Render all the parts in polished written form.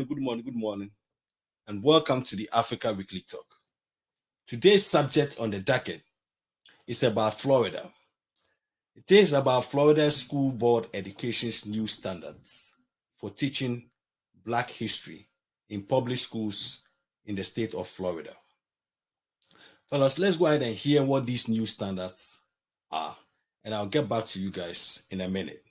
good morning, and welcome to the Africa Weekly Talk. Today's subject on the docket is about Florida. It is about Florida School Board Education's new standards for teaching Black history in public schools in the state of Florida. Fellas, let's go ahead and hear what these new standards are, and I'll get back to you guys in a minute.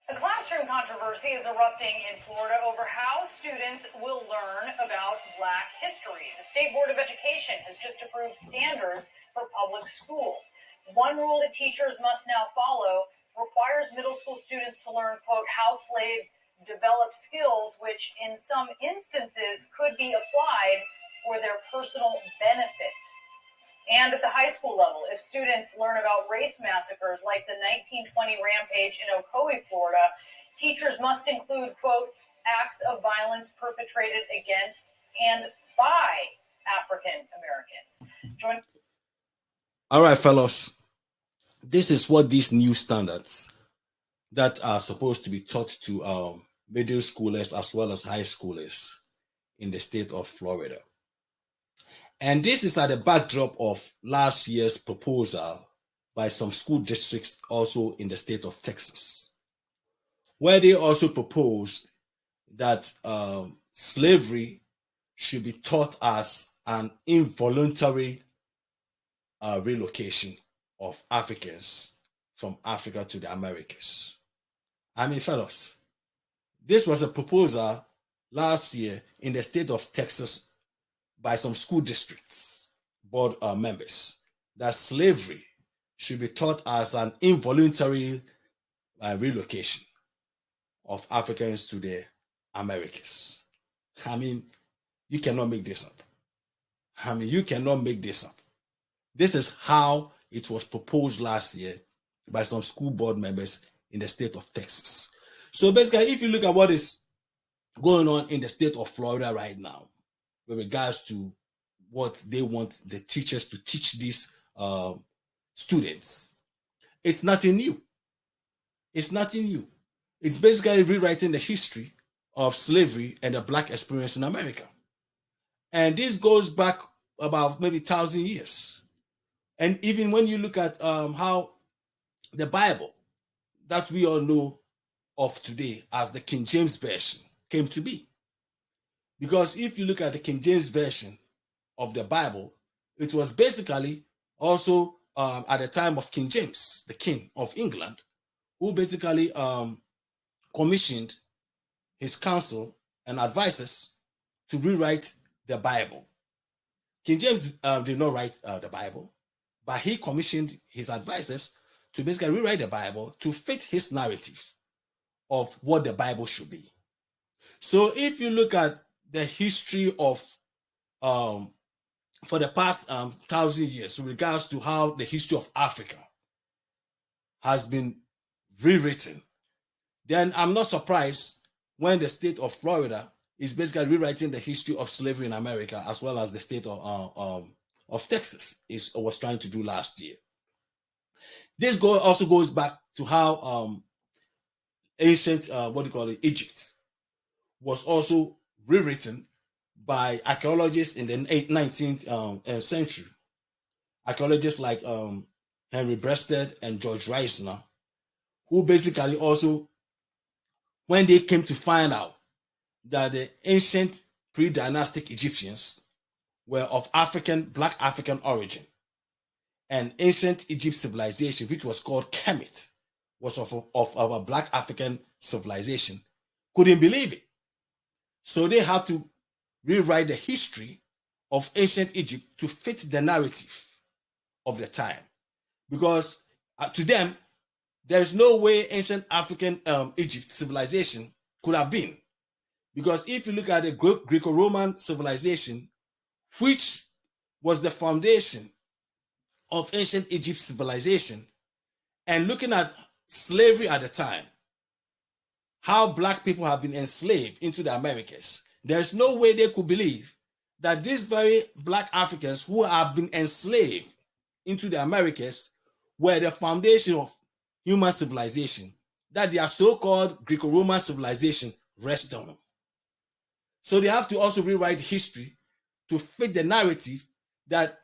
A classroom controversy is erupting in Florida over how students will learn about Black history. The State Board of Education has just approved standards for public schools. One rule that teachers must now follow requires middle school students to learn, quote, how slaves develop skills, which in some instances could be applied for their personal benefit. And at the high school level, if students learn about race massacres like the 1920 rampage in Ocoee, Florida, teachers must include, quote, acts of violence perpetrated against and by African Americans. All right, fellows, this is what these new standards that are supposed to be taught to middle schoolers as well as high schoolers in the state of Florida. And this is at the backdrop of last year's proposal by some school districts also in the state of Texas, where they also proposed that slavery should be taught as an involuntary relocation of Africans from Africa to the Americas. I mean, fellows, this was a proposal last year in the state of Texas by some school districts board members that slavery should be taught as an involuntary relocation of Africans to the Americas. I mean, you cannot make this up. You cannot make this up. This is how it was proposed last year by some school board members in the state of Texas. So basically, if you look at what is going on in the state of Florida right now, with regards to what they want the teachers to teach these students, it's nothing new. It's nothing new. It's basically rewriting the history of slavery and the Black experience in America. And this goes back about maybe 1,000 years. And even when you look at how the Bible that we all know of today as the King James Version came to be. Because if you look at the King James Version of the Bible, it was basically also at the time of King James, the King of England, who basically commissioned his council and advisors to rewrite the Bible. King James did not write the Bible, but he commissioned his advisors to basically rewrite the Bible to fit his narrative of what the Bible should be. So if you look at the history of for the past 1,000 years, with regards to how the history of Africa has been rewritten, then I'm not surprised when the state of Florida is basically rewriting the history of slavery in America, as well as the state of Texas was trying to do last year. This also goes back to how ancient, Egypt was also rewritten by archaeologists in the 19th century. Archaeologists like Henry Breasted and George Reisner, who basically also, when they came to find out that the ancient pre-dynastic Egyptians were of Black African origin, and ancient Egypt civilization, which was called Kemet, was of a Black African civilization, couldn't believe it. So they had to rewrite the history of ancient Egypt to fit the narrative of the time. Because to them, there's no way ancient African Egypt civilization could have been. Because if you look at the Greco-Roman civilization, which was the foundation of ancient Egypt civilization, and looking at slavery at the time, how Black people have been enslaved into the Americas, there's no way they could believe that these very Black Africans who have been enslaved into the Americas were the foundation of human civilization that their so-called Greco-Roman civilization rests on. So they have to also rewrite history to fit the narrative that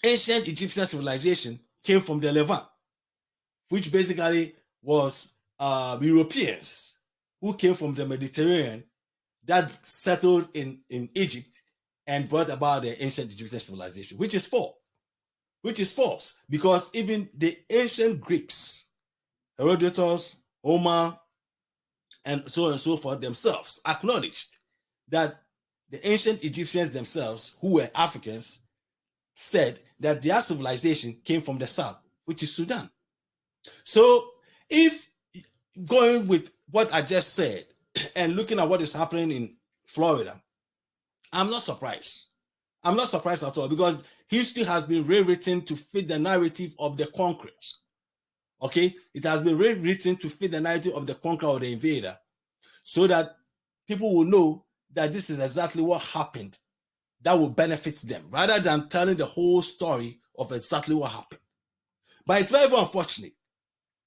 ancient Egyptian civilization came from the Levant, which basically was Europeans who came from the Mediterranean that settled in Egypt and brought about the ancient Egyptian civilization, which is false. Which is false, because even the ancient Greeks, Herodotus, Homer, and so forth themselves acknowledged that the ancient Egyptians themselves, who were Africans, said that their civilization came from the south, which is Sudan. So if going with what I just said and looking at what is happening in Florida, I'm not surprised. I'm not surprised at all, because history has been rewritten to fit the narrative of the conquerors. Okay, it has been rewritten to fit the narrative of the conqueror or the invader, so that people will know that this is exactly what happened that will benefit them, rather than telling the whole story of exactly what happened. But it's very, very unfortunate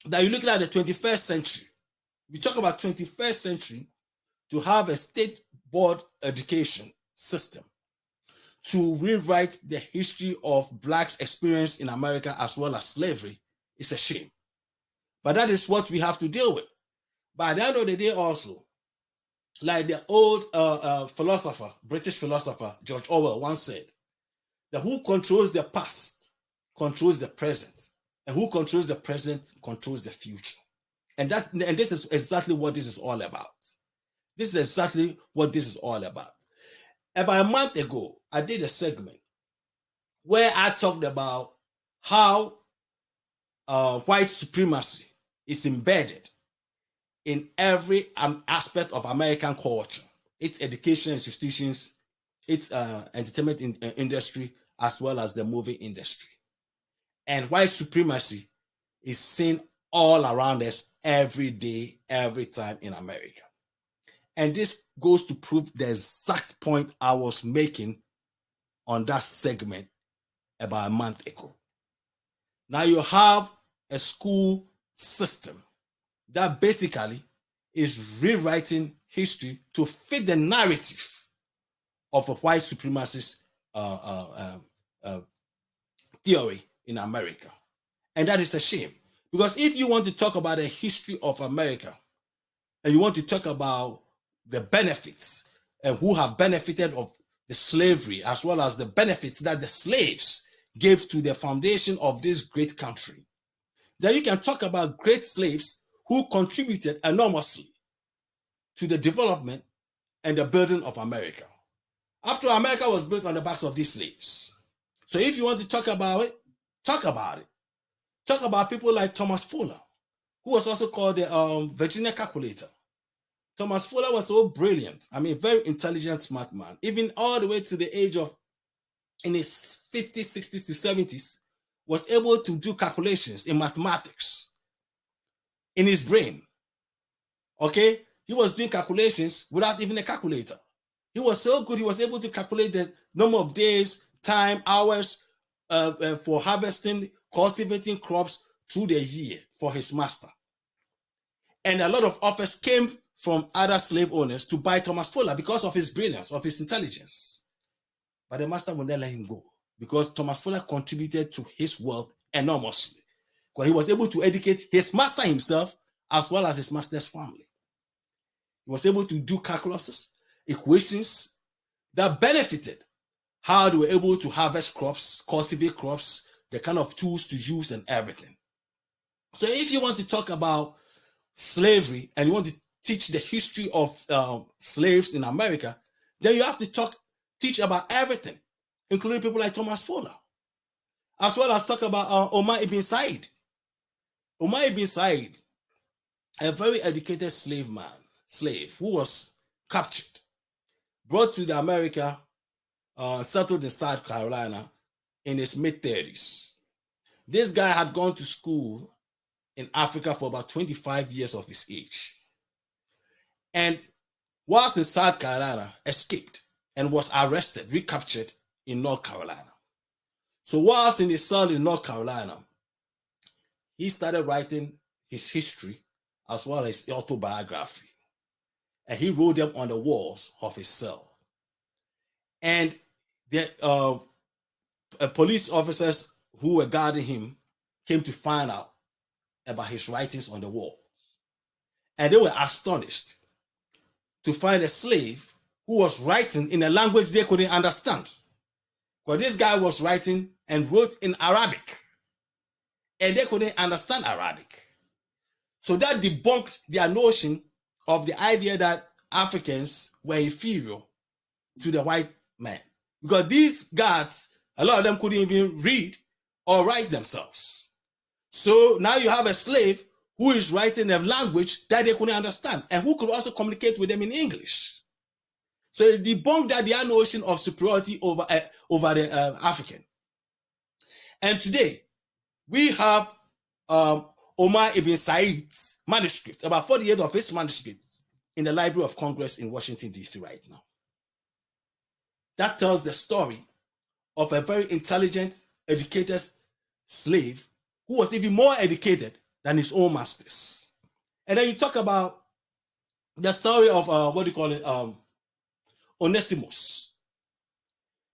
that you're looking at the 21st century. We talk about 21st century to have a state board education system to rewrite the history of blacks' experience in America as well as slavery is a shame. But that is what we have to deal with. But at the end of the day also, like the old philosopher, British philosopher, George Orwell once said, that who controls the past controls the present, and who controls the present controls the future. And this is exactly what this is all about. This is exactly what this is all about. About a month ago, I did a segment where I talked about how white supremacy is embedded in every aspect of American culture, its education institutions, its entertainment industry, as well as the movie industry. And white supremacy is seen all around us every day, every time in America. And this goes to prove the exact point I was making on that segment about a month ago. Now you have a school system that basically is rewriting history to fit the narrative of a white supremacist theory in America. And that is a shame. Because if you want to talk about the history of America, and you want to talk about the benefits and who have benefited of the slavery, as well as the benefits that the slaves gave to the foundation of this great country, then you can talk about great slaves who contributed enormously to the development and the building of America. After all, America was built on the backs of these slaves. So if you want to talk about it, talk about it. Talk about people like Thomas Fuller, who was also called the Virginia Calculator. Thomas Fuller was so brilliant. I mean, very intelligent, smart man. Even all the way to the age of, in his 50s, 60s to 70s, was able to do calculations in mathematics in his brain. Okay? He was doing calculations without even a calculator. He was so good, he was able to calculate the number of days, time, hours for harvesting, cultivating crops through the year for his master. And a lot of offers came from other slave owners to buy Thomas Fuller because of his brilliance, of his intelligence. But the master would not let him go, because Thomas Fuller contributed to his wealth enormously, because he was able to educate his master himself as well as his master's family. He was able to do calculuses, equations that benefited how they were able to harvest crops, cultivate crops, the kind of tools to use and everything. So if you want to talk about slavery and you want to teach the history of slaves in America, then you have to teach about everything, including people like Thomas Fuller, as well as talk about Omar ibn Said. Omar ibn Said, a very educated slave who was captured, brought to the America, settled in South Carolina in his mid-30s. This guy had gone to school in Africa for about 25 years of his age. And whilst in South Carolina, escaped and was arrested, recaptured in North Carolina. So whilst in his cell in North Carolina, he started writing his history as well as autobiography. and he wrote them on the walls of his cell. And the police officers who were guarding him came to find out about his writings on the walls. And they were astonished to find a slave who was writing in a language they couldn't understand. Because this guy was writing and wrote in Arabic, and they couldn't understand Arabic. So that debunked their notion of the idea that Africans were inferior to the white man. Because these guards, a lot of them couldn't even read or write themselves. So now you have a slave who is writing a language that they couldn't understand and who could also communicate with them in English. So it debunked that their notion of superiority over the African. And today, we have Omar Ibn Said's manuscript, about 48 of his manuscripts, in the Library of Congress in Washington, D.C. right now. That tells the story of a very intelligent, educated slave who was even more educated than his own masters. And then you talk about the story of, Onesimus,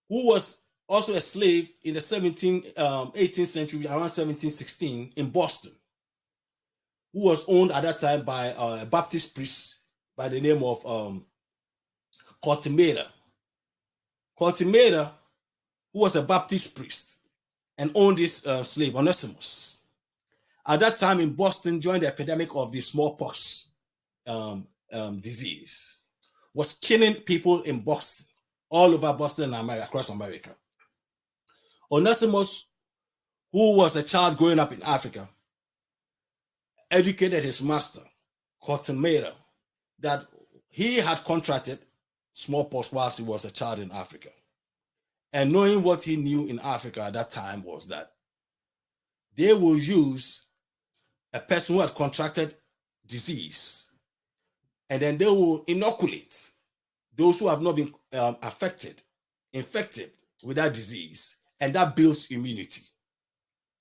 who was also a slave in the 18th century, around 1716, in Boston, who was owned at that time by a Baptist priest by the name of Cortimeda. Cortimeda, who was a Baptist priest and owned this slave, Onesimus, at that time in Boston, during the epidemic of the smallpox disease, was killing people in Boston, all over Boston and across America. Onesimus, who was a child growing up in Africa, educated his master, Cortimeda, that he had contracted smallpox whilst he was a child in Africa. And knowing what he knew in Africa at that time was that they will use a person who had contracted disease, and then they will inoculate those who have not been infected with that disease, and that builds immunity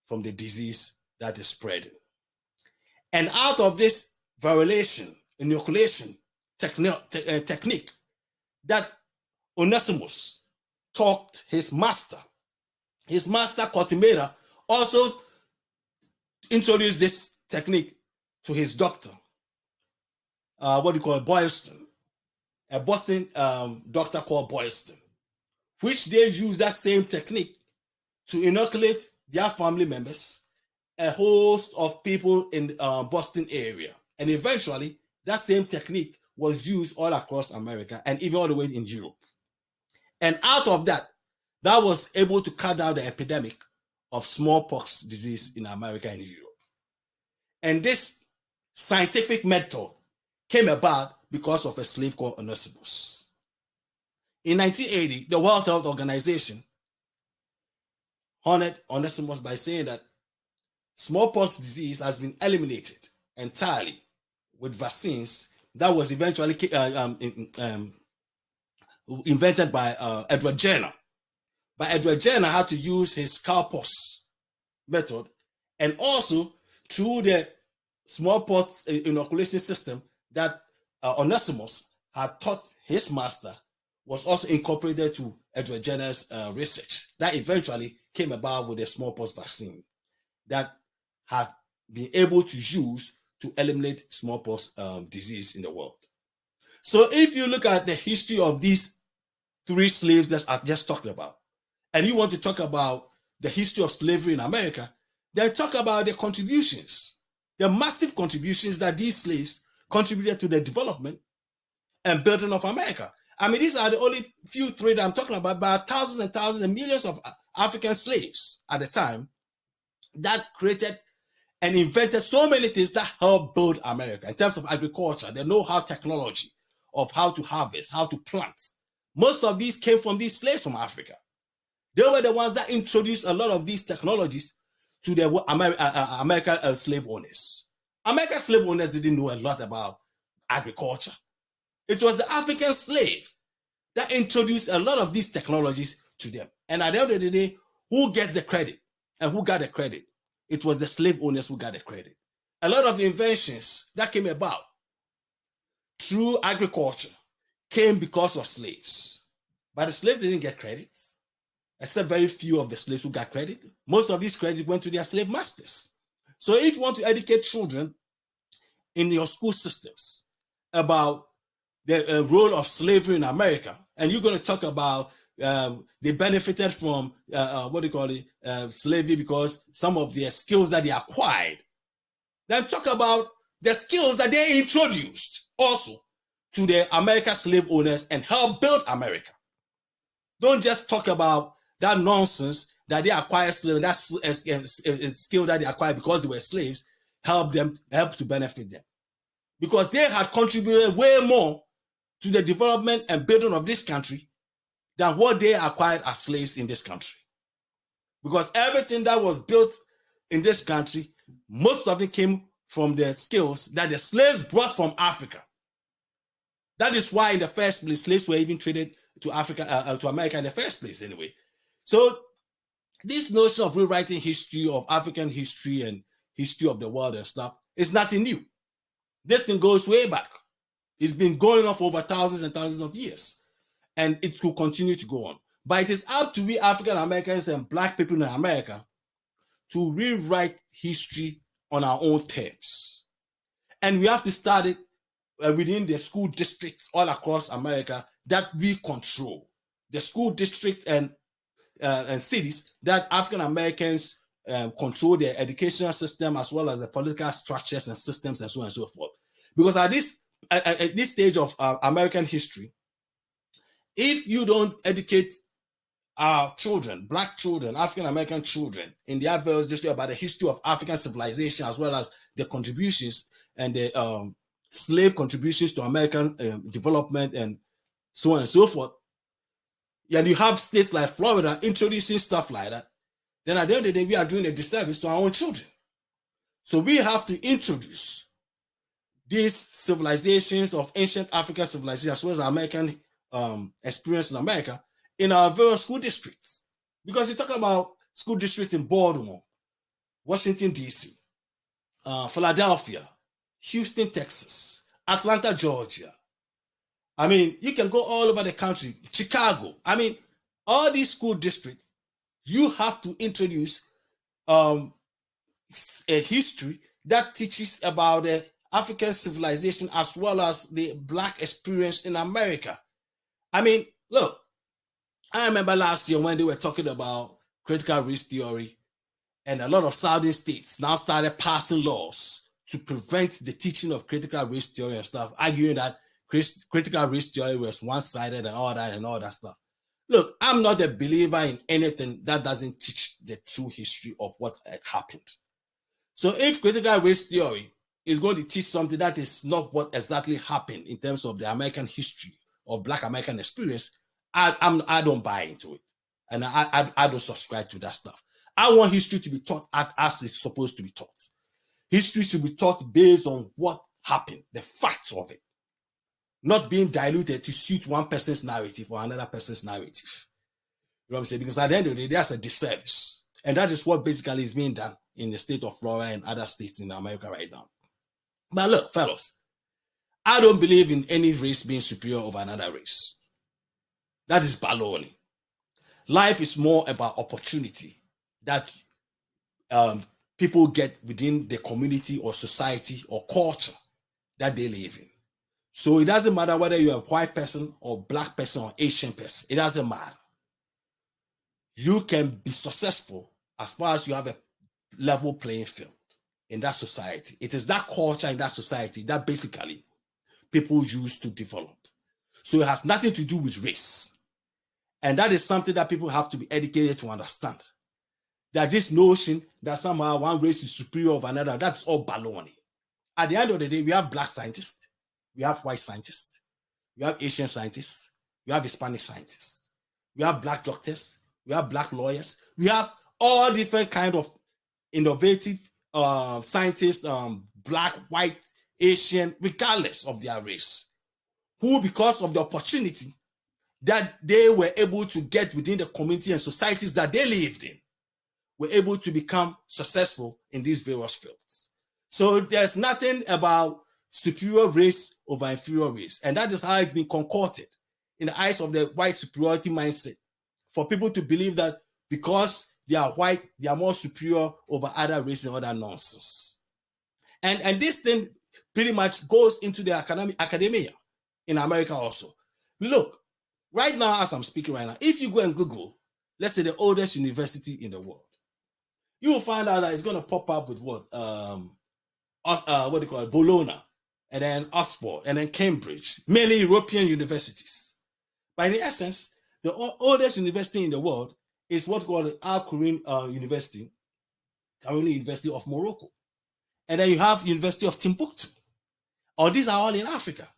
from the disease that is spreading. And out of this inoculation technique that Onesimus taught his master Cortimeda also introduced this technique to his doctor, Boylston, a Boston doctor called Boylston, which they use that same technique to inoculate their family members, a host of people in Boston area. And eventually, that same technique was used all across America and even all the way in Europe. And out of that was able to cut down the epidemic of smallpox disease in America and Europe. And this scientific method came about because of a slave called Onesimus. In 1980, the World Health Organization honored Onesimus by saying that smallpox disease has been eliminated entirely with vaccines that was eventually invented by Edward Jenner. But Edward Jenner had to use his cowpox method, and also through the smallpox inoculation system that Onesimus had taught his master was also incorporated to Edward Jenner's research that eventually came about with the smallpox vaccine that had been able to use to eliminate smallpox disease in the world. So if you look at the history of these three slaves that I just talked about, and you want to talk about the history of slavery in America, then talk about the contributions, the massive contributions that these slaves contributed to the development and building of America. I mean, these are the only few three that I'm talking about, but thousands and thousands and millions of African slaves at the time that created and invented so many things that helped build America in terms of agriculture, the know-how technology of how to harvest, how to plant. Most of these came from these slaves from Africa. They were the ones that introduced a lot of these technologies to the American slave owners. American slave owners didn't know a lot about agriculture. It was the African slave that introduced a lot of these technologies to them. And at the end of the day, who gets the credit and who got the credit? It was the slave owners who got the credit. A lot of inventions that came about through agriculture came because of slaves. But the slaves didn't get credit, except very few of the slaves who got credit. Most of these credit went to their slave masters. So if you want to educate children in your school systems about the role of slavery in America, and you're going to talk about they benefited from slavery because some of their skills that they acquired, then talk about the skills that they introduced also to the American slave owners and help build America. Don't just talk about that nonsense that they acquired slaves, that skill that they acquired because they were slaves, help to benefit them. Because they had contributed way more to the development and building of this country than what they acquired as slaves in this country. Because everything that was built in this country, most of it came from the skills that the slaves brought from Africa. That is why in the first place, slaves were even traded to Africa, to America in the first place anyway. So this notion of rewriting history, of African history and history of the world and stuff, is nothing new. This thing goes way back. It's been going on for over thousands and thousands of years. And it will continue to go on. But it is up to we African Americans and Black people in America to rewrite history on our own terms. And we have to start it within the school districts all across America that we control. The school districts and cities that African Americans control their educational system as well as the political structures and systems and so on and so forth. Because at this stage of American history, if you don't educate our children, Black children, African American children, in their various districts about the history of African civilization as well as the contributions and the slave contributions to American development and so on and so forth, and you have states like Florida introducing stuff like that, then at the end of the day, we are doing a disservice to our own children. So we have to introduce these civilizations of ancient African civilization as well as American experience in America in our various school districts. Because you talk about school districts in Baltimore, Washington, D.C., Philadelphia, Houston, Texas, Atlanta, Georgia. I mean, you can go all over the country, Chicago. I mean, all these school districts, you have to introduce a history that teaches about the African civilization as well as the Black experience in America. I mean, look, I remember last year when they were talking about critical race theory, and a lot of southern states now started passing laws to prevent the teaching of critical race theory and stuff, arguing that critical race theory was one-sided and all that stuff. Look, I'm not a believer in anything that doesn't teach the true history of what happened. So if critical race theory is going to teach something that is not what exactly happened in terms of the American history or Black American experience, I don't buy into it. And I don't subscribe to that stuff. I want history to be taught as it's supposed to be taught. History should be taught based on what happened, the facts of it, not being diluted to suit one person's narrative or another person's narrative. You know what I'm saying? Because at the end of the day, that's a disservice. And that is what basically is being done in the state of Florida and other states in America right now. But look, fellas, I don't believe in any race being superior over another race. That is baloney. Life is more about opportunity that people get within the community or society or culture that they live in. So it doesn't matter whether you're a white person or Black person or Asian person. It doesn't matter. You can be successful as far as you have a level playing field in that society. It is that culture in that society that basically people use to develop. So it has nothing to do with race. And that is something that people have to be educated to understand. That this notion that somehow one race is superior over another, that's all baloney. At the end of the day, we have Black scientists, we have white scientists, we have Asian scientists, we have Hispanic scientists, we have Black doctors, we have Black lawyers, we have all different kind of innovative scientists, Black, white, Asian, regardless of their race, who, because of the opportunity that they were able to get within the community and societies that they lived in, were able to become successful in these various fields. So there's nothing about superior race over inferior race. And that is how it's been concocted in the eyes of the white superiority mindset, for people to believe that because they are white, they are more superior over other races and other nonsense. And this thing pretty much goes into the academia in America also. Look, right now, as I'm speaking right now, if you go and Google, let's say the oldest university in the world, you will find out that it's going to pop up with what do you call it, Bologna, and then Oxford, and then Cambridge, mainly European universities. But in essence, the oldest university in the world is what's called Al Quran University, currently University of Morocco. And then you have University of Timbuktu. All these are all in Africa.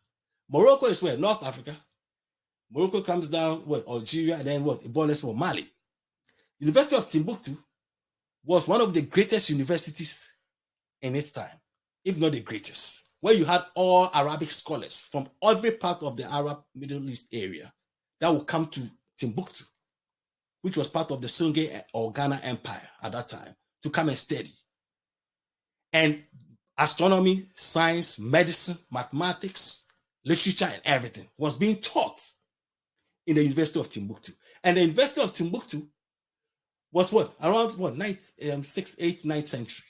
Morocco is where? North Africa. Morocco comes down, what, Algeria, and then what? Borders for Mali. University of Timbuktu was one of the greatest universities in its time, if not the greatest, where you had all Arabic scholars from every part of the Arab Middle East area that would come to Timbuktu, which was part of the Sungay or Ghana Empire at that time, to come and study. And astronomy, science, medicine, mathematics, literature, and everything was being taught in the University of Timbuktu. And the University of Timbuktu was what? Around what? 6th, 8th, 9th century.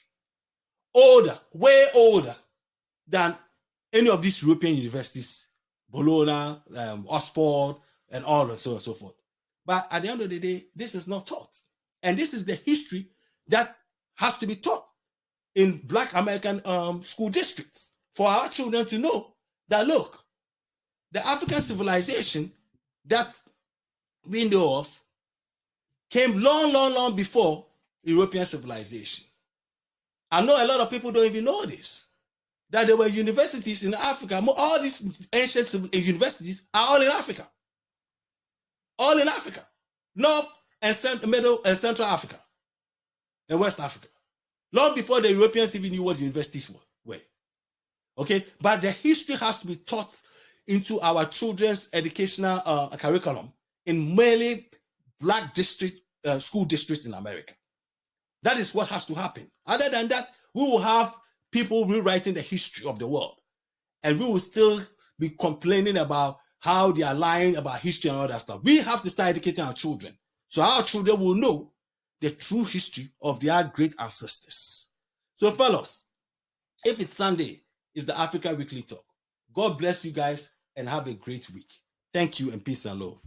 Older, way older than any of these European universities, Bologna, Oxford, and all and so on and so forth. But at the end of the day, this is not taught. And this is the history that has to be taught in Black American school districts for our children to know that, look, the African civilization that we know of came long, long, long before European civilization. I know a lot of people don't even know this, that there were universities in Africa. All these ancient universities are all in Africa. All in Africa. North and Middle and Central Africa and West Africa. Long before the Europeans even knew what universities were. Okay, but the history has to be taught into our children's educational curriculum in mainly Black school districts in America. That is what has to happen. Other than that, we will have people rewriting the history of the world, and we will still be complaining about how they are lying about history and all that stuff. We have to start educating our children, so our children will know the true history of their great ancestors. So, fellas, if it's Sunday, it's the Africa Weekly Talk. God bless you guys and have a great week. Thank you and peace and love.